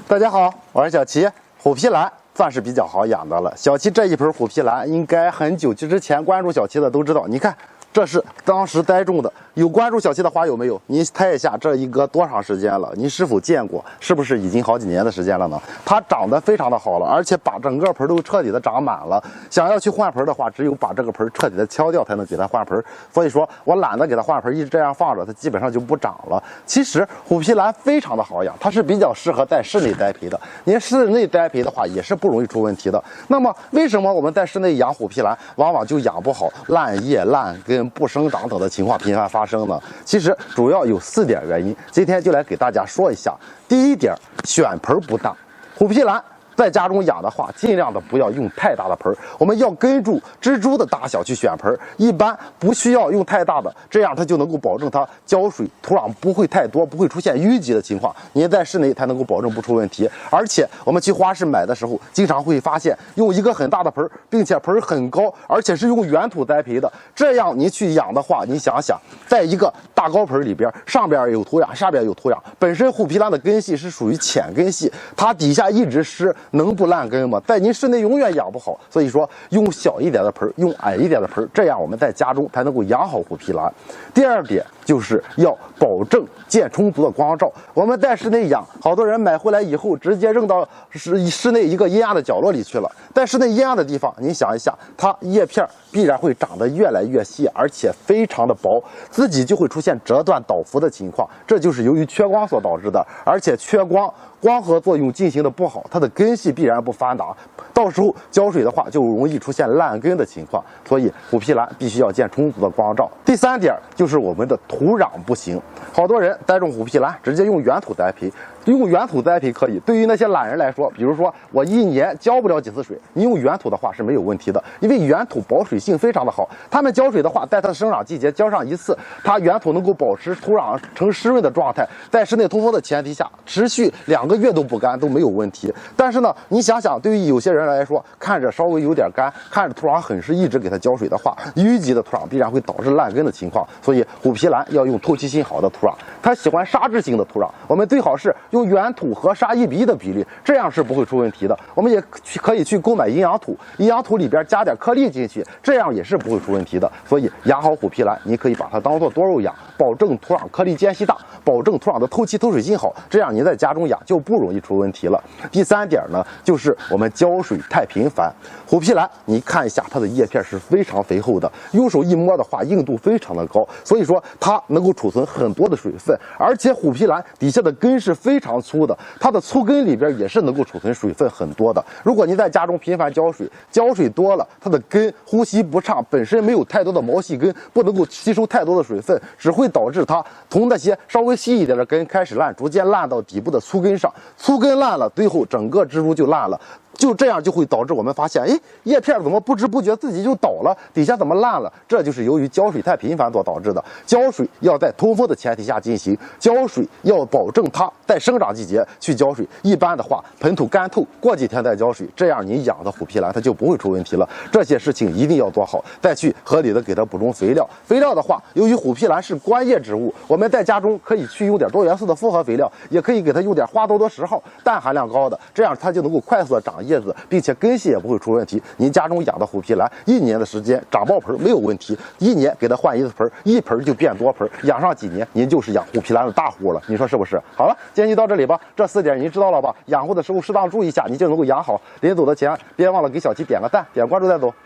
大家好，我是小齐。虎皮兰算是比较好养的了。小齐这一盆虎皮兰，应该很久之前关注小齐的都知道。你看，这是当时栽种的。有关注小齐的花友没有？你猜一下，这一搁多长时间了？你是否见过？是不是已经好几年的时间了呢？它长得非常的好了，而且把整个盆都彻底的长满了。想要去换盆的话，只有把这个盆彻底的敲掉，才能给它换盆。所以说我懒得给它换盆，一直这样放着，它基本上就不长了。其实虎皮兰非常的好养，它是比较适合在室内栽培的。您室内栽培的话，也是不容易出问题的。那么为什么我们在室内养虎皮兰，往往就养不好，烂叶、烂根、不生长等的情况频繁发生呢？其实主要有4点原因，今天就来给大家说一下。第一点，选盆不当。虎皮兰在家中养的话，尽量的不要用太大的盆，我们要根据蜘蛛的大小去选盆，一般不需要用太大的，这样它就能够保证它浇水土壤不会太多，不会出现淤积的情况，您在室内才能够保证不出问题。而且我们去花市买的时候，经常会发现用一个很大的盆，并且盆很高，而且是用原土栽培的，这样您去养的话，你想想，在一个大高盆里边，上边有土壤，下边有土壤，本身虎皮兰的根系是属于浅根系，它底下一直湿，能不烂根吗？在您室内永远养不好。所以说，用小一点的盆，用矮一点的盆，这样我们在家中才能够养好虎皮兰。第二点就是要保证见充足的光照。我们在室内养，好多人买回来以后直接扔到室内一个阴暗的角落里去了。在室内阴暗的地方，您想一下，它叶片必然会长得越来越细，而且非常的薄，自己就会出现折断倒伏的情况，这就是由于缺光所导致的。而且缺光，光合作用进行的不好，它的根系必然不发达，到时候浇水的话就容易出现烂根的情况。所以虎皮兰必须要见充足的光照。第3点就是我们的土壤不行，好多人栽种虎皮兰直接用原土栽培。用原土栽培可以，对于那些懒人来说，比如说我1年浇不了几次水，你用原土的话是没有问题的，因为原土保水性非常的好。它们浇水的话，在它的生长季节浇上1次，它原土能够保持土壤呈湿润的状态，在室内通风的前提下，持续2个月都不干都没有问题。但是呢，你想想，对于有些人来说，看着稍微有点干，看着土壤很湿，一直给它浇水的话，淤积的土壤必然会导致烂根的情况。所以虎皮兰要用透气性好的土壤，它喜欢沙质性的土壤，我们最好是用原土和沙1比1的比例，这样是不会出问题的。我们也可以去购买营养土，营养土里边加点颗粒进去，这样也是不会出问题的。所以养好虎皮兰，你可以把它当做多肉养，保证土壤颗粒间隙大，保证土壤的透气透水性好，这样您在家中养就不容易出问题了。第3点呢，就是我们浇水太频繁。虎皮兰你看一下，它的叶片是非常肥厚的，用手一摸的话，硬度非常的高，所以说它能够储存很多的水分。而且虎皮兰底下的根是非常粗的，它的粗根里边也是能够储存水分很多的。如果您在家中频繁浇水，浇水多了，它的根呼吸不畅，本身没有太多的毛细根，不能够吸收太多的水分，只会导致它从那些稍微细一点的根开始烂，逐渐烂到底部的粗根上，粗根烂了，最后整个植株就烂了。就这样就会导致我们发现，叶片怎么不知不觉自己就倒了，底下怎么烂了？这就是由于浇水太频繁所导致的。浇水要在通风的前提下进行，浇水要保证它在生长季节去浇水。一般的话，盆土干透，过几天再浇水，这样你养的虎皮兰它就不会出问题了。这些事情一定要做好，再去合理的给它补充肥料。肥料的话，由于虎皮兰是观叶植物，我们在家中可以去用点多元素的复合肥料，也可以给它用点花多多10号，氮含量高的，这样它就能够快速的长叶子，并且根系也不会出问题。您家中养的虎皮兰1年的时间长爆盆没有问题，1年给它换1次盆，一盆就变多盆，养上几年，您就是养虎皮兰的大户了。你说是不是？好了，今天就到这里吧。这4点您知道了吧？养护的时候适当注意一下，你就能够养好。临走的前，别忘了给小七点个赞，点关注再走。